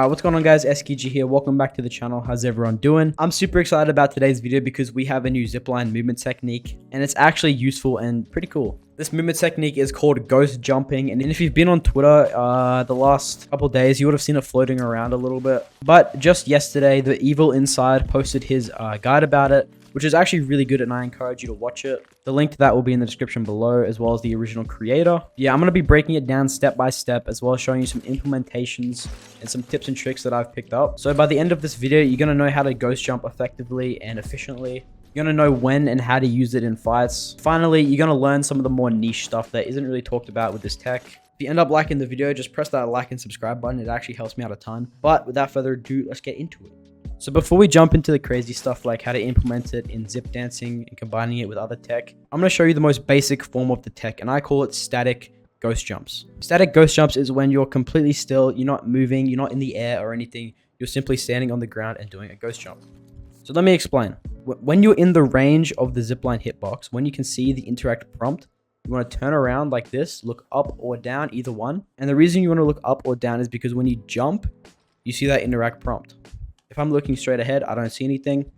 What's going on, guys? SKG here. Welcome back to the channel. How's everyone doing? I'm super excited about today's video because we have a new zipline movement technique and it's actually useful and pretty cool. This movement technique is called ghost jumping, and if you've been on Twitter the last couple days, you would have seen it floating around a little bit. But just yesterday, the Evil Inside posted his guide about it, which is actually really good, and I encourage you to watch it. The link to that will be in the description below, as well as the original creator. Yeah, I'm going to be breaking it down step by step, as well as showing you some implementations and some tips and tricks that I've picked up. So by the end of this video, you're going to know how to ghost jump effectively and efficiently. You're going to know when and how to use it in fights. Finally, you're going to learn some of the more niche stuff that isn't really talked about with this tech. If you end up liking the video, just press that like and subscribe button. It actually helps me out a ton. But without further ado, let's get into it. So before we jump into the crazy stuff like how to implement it in zip dancing and combining it with other tech, I'm going to show you the most basic form of the tech, and I call it static ghost jumps. Static ghost jumps is when you're completely still, you're not moving, you're not in the air or anything, you're simply standing on the ground and doing a ghost jump. So let me explain. When you're in the range of the zipline hitbox, when you can see the interact prompt, you want to turn around like this, look up or down, either one. And the reason you want to look up or down is because when you jump, you see that interact prompt. If I'm looking straight ahead, I don't see anything.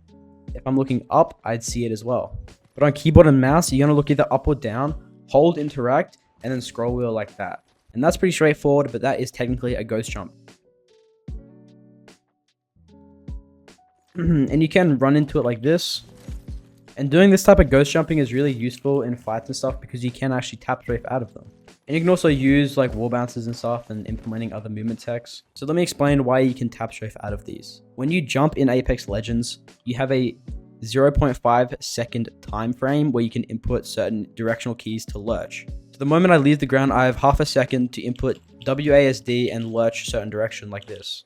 If I'm looking up, I'd see it as well. But on keyboard and mouse, you're going to look either up or down, hold interact, and then scroll wheel like that. And that's pretty straightforward, but that is technically a ghost jump. And you can run into it like this. And doing this type of ghost jumping is really useful in fights and stuff because you can actually tap strafe out of them. And you can also use like wall bounces and stuff and implementing other movement techs. So let me explain why you can tap strafe out of these. When you jump in Apex Legends, you have a 0.5 second time frame where you can input certain directional keys to lurch. So the moment I leave the ground, I have half a second to input WASD and lurch certain direction like this.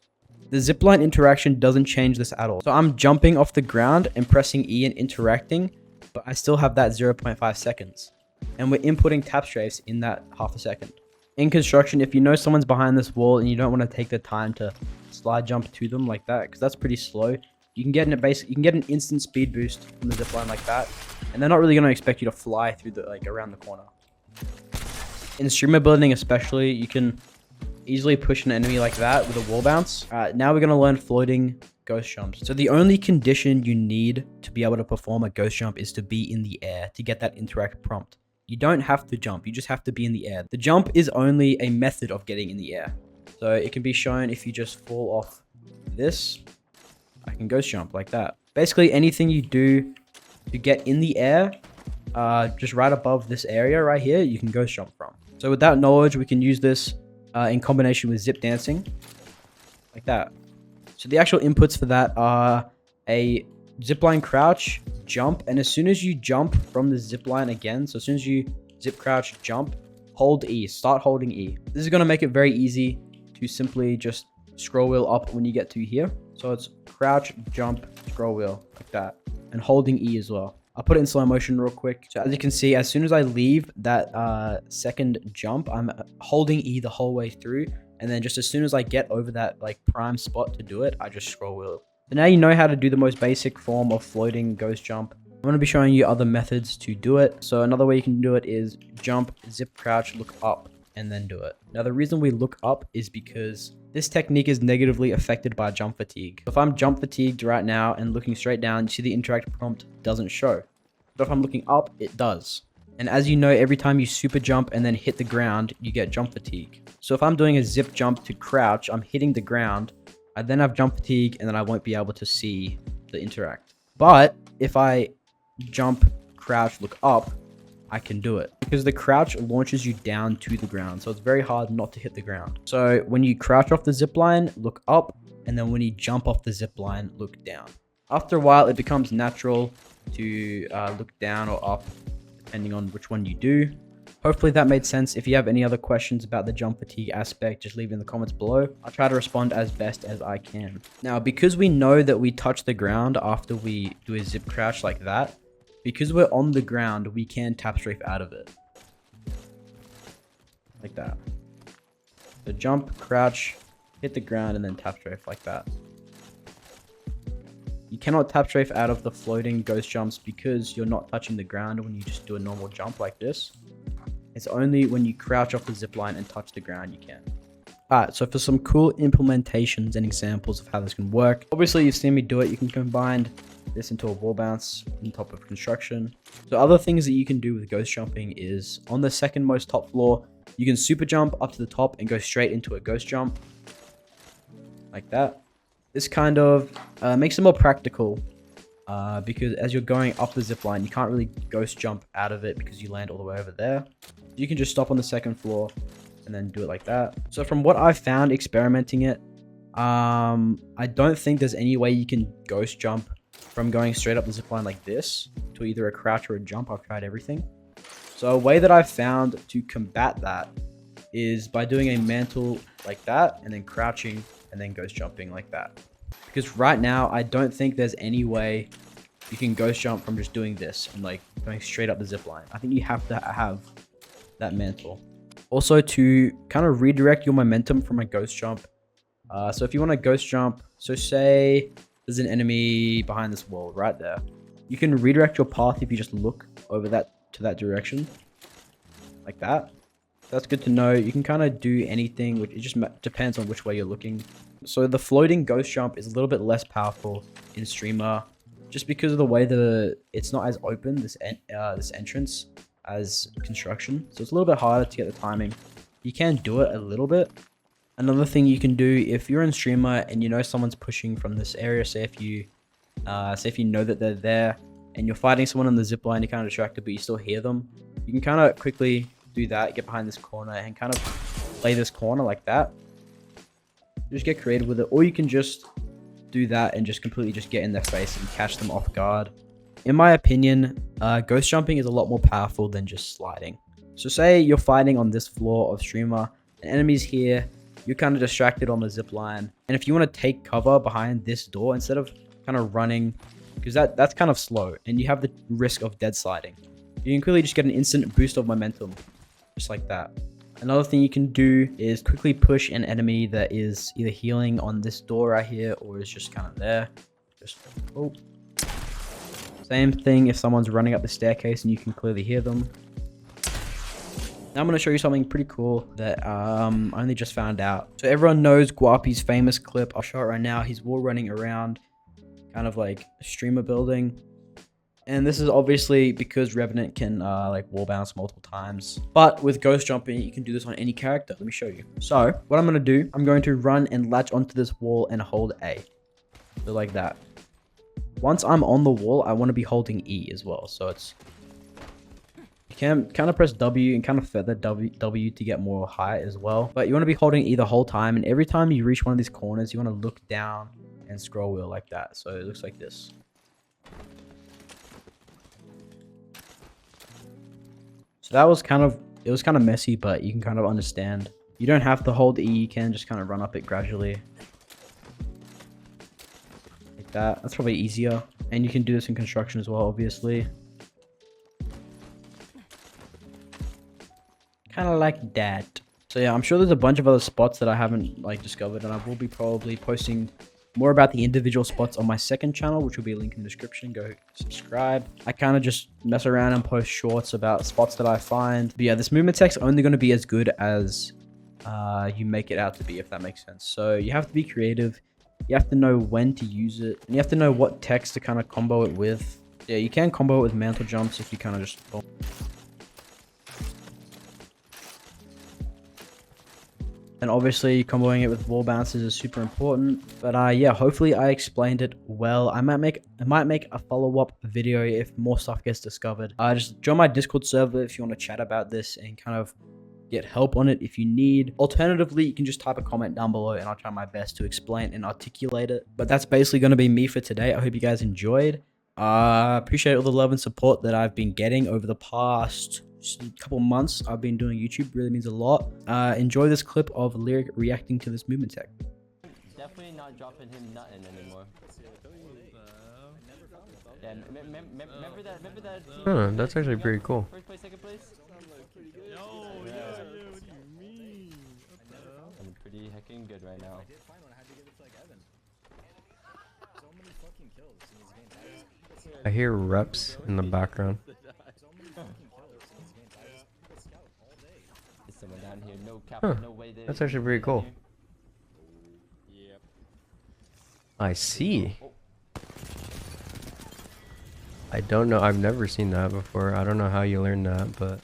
The zipline interaction doesn't change this at all. So I'm jumping off the ground and pressing E and interacting, but I still have that 0.5 seconds. And we're inputting tap strafes in that half a second. In construction, if you know someone's behind this wall and you don't want to take the time to slide jump to them like that, because that's pretty slow, you can get an instant speed boost from the zipline like that, and they're not really going to expect you to fly through the around the corner. In streamer building especially, you can easily push an enemy like that with a wall bounce. Now we're going to learn floating ghost jumps. So the only condition you need to be able to perform a ghost jump is to be in the air to get that interact prompt. You don't have to jump, you just have to be in the air. The jump is only a method of getting in the air. So it can be shown if you just fall off this, I can ghost jump like that. Basically anything you do to get in the air, just right above this area right here, you can ghost jump from. So with that knowledge, we can use this in combination with zip dancing like that. So the actual inputs for that are a zipline crouch, jump, and as soon as you jump from the zipline again, so as soon as you zip crouch, jump, hold E, start holding E. This is going to make it very easy to simply just scroll wheel up when you get to here. So it's crouch, jump, scroll wheel like that, and holding E as well. I'll put it in slow motion real quick. So as you can see, as soon as I leave that second jump, I'm holding E the whole way through. And then just as soon as I get over that like prime spot to do it, I just scroll wheel. So now you know how to do the most basic form of floating ghost jump. I'm going to be showing you other methods to do it. So another way you can do it is jump, zip crouch, look up, and then do it. Now the reason we look up is because this technique is negatively affected by jump fatigue. If I'm jump fatigued right now and looking straight down, you see the interact prompt doesn't show. But if I'm looking up, it does. And as you know, every time you super jump and then hit the ground, you get jump fatigue. So if I'm doing a zip jump to crouch, I'm hitting the ground, I then have jump fatigue, and then I won't be able to see the interact. But if I jump, crouch, look up, I can do it because the crouch launches you down to the ground. So it's very hard not to hit the ground. So when you crouch off the zip line, look up, and then when you jump off the zip line, look down. After a while, it becomes natural to look down or up, depending on which one you do. Hopefully that made sense. If you have any other questions about the jump fatigue aspect, just leave it in the comments below. I'll try to respond as best as I can. Now, because we know that we touch the ground after we do a zip crouch like that, because we're on the ground, we can tap strafe out of it. Like that. So jump, crouch, hit the ground, and then tap strafe like that. You cannot tap strafe out of the floating ghost jumps because you're not touching the ground when you just do a normal jump like this. It's only when you crouch off the zipline and touch the ground you can. Alright, so for some cool implementations and examples of how this can work. Obviously, you've seen me do it. You can combine this into a wall bounce on top of construction. So other things that you can do with ghost jumping is on the second most top floor, you can super jump up to the top and go straight into a ghost jump. Like that. This kind of makes it more practical because as you're going up the zip line, you can't really ghost jump out of it because you land all the way over there. You can just stop on the second floor and then do it like that. So from what I've found experimenting it, I don't think there's any way you can ghost jump from going straight up the zip line like this to either a crouch or a jump. I've tried everything. So a way that I've found to combat that is by doing a mantle like that and then crouching and then ghost jumping like that. Because right now, I don't think there's any way you can ghost jump from just doing this and like going straight up the zip line. I think you have to have that mantle. Also, to kind of redirect your momentum from a ghost jump. So if you want to ghost jump, so say there's an enemy behind this wall right there. You can redirect your path if you just look over that to that direction. Like that. That's good to know. You can kind of do anything, which it just depends on which way you're looking. So the floating ghost jump is a little bit less powerful in Streamer, just because of the way that it's not as open, this entrance, as construction. So it's a little bit harder to get the timing. You can do it a little bit. Another thing you can do if you're in Streamer and you know someone's pushing from this area, say if you know that they're there and you're fighting someone on the zip line, you're kind of distracted, but you still hear them. You can kind of quickly do that, get behind this corner and kind of play this corner like that. Just get creative with it, or you can just do that and just completely just get in their face and catch them off guard. In my opinion, ghost jumping is a lot more powerful than just sliding. So say you're fighting on this floor of Streamer, an enemy's here, you're kind of distracted on the zip line, and if you want to take cover behind this door instead of kind of running, because that's kind of slow and you have the risk of dead sliding, you can quickly just get an instant boost of momentum, just like that. Another thing you can do is quickly push an enemy that is either healing on this door right here or is just kind of there. Just same thing if someone's running up the staircase and you can clearly hear them. Now I'm going to show you something pretty cool that I only just found out. So everyone knows Guapi's famous clip. I'll show it right now. He's wall running around kind of like a Streamer building. And this is obviously because Revenant can like wall bounce multiple times. But with ghost jumping, you can do this on any character. Let me show you. So what I'm going to do, I'm going to run and latch onto this wall and hold A. So like that. Once I'm on the wall, I want to be holding E as well. So it's... You can kind of press W and kind of feather W to get more height as well. But you want to be holding E the whole time. And every time you reach one of these corners, you want to look down and scroll wheel like that. So it looks like this. So that was kind of messy, but you can kind of understand. You don't have to hold E, you can just kind of run up it gradually. Like that. That's probably easier. And you can do this in construction as well, obviously. Kind of like that. So yeah, I'm sure there's a bunch of other spots that I haven't like discovered, and I will be probably posting more about the individual spots on my second channel, which will be a link in the description. Go subscribe. I kind of just mess around and post shorts about spots that I find. But yeah, this movement tech's only going to be as good as you make it out to be, if that makes sense. So you have to be creative. You have to know when to use it. And you have to know what text to kind of combo it with. Yeah, you can combo it with mantle jumps if you kind of just... And obviously comboing it with wall bounces is super important. But yeah, hopefully I explained it well. I might make a follow-up video if more stuff gets discovered. Just join my Discord server if you want to chat about this and kind of get help on it if you need. Alternatively, you can just type a comment down below and I'll try my best to explain and articulate it. But that's basically going to be me for today. I hope you guys enjoyed. Appreciate all the love and support that I've been getting over the past couple months. I've been doing YouTube, really means a lot. Enjoy this clip of Lyric reacting to this movement tech. Definitely not dropping him nothing anymore. Yeah, remember that team? Huh, that's actually pretty cool. First place, second place? What do you mean? I'm pretty hecking good right now. I hear reps in the background. There's someone down here, no cap, Huh, no way. that's actually pretty cool. I see. I don't know. I've never seen that before. I don't know how you learned that, but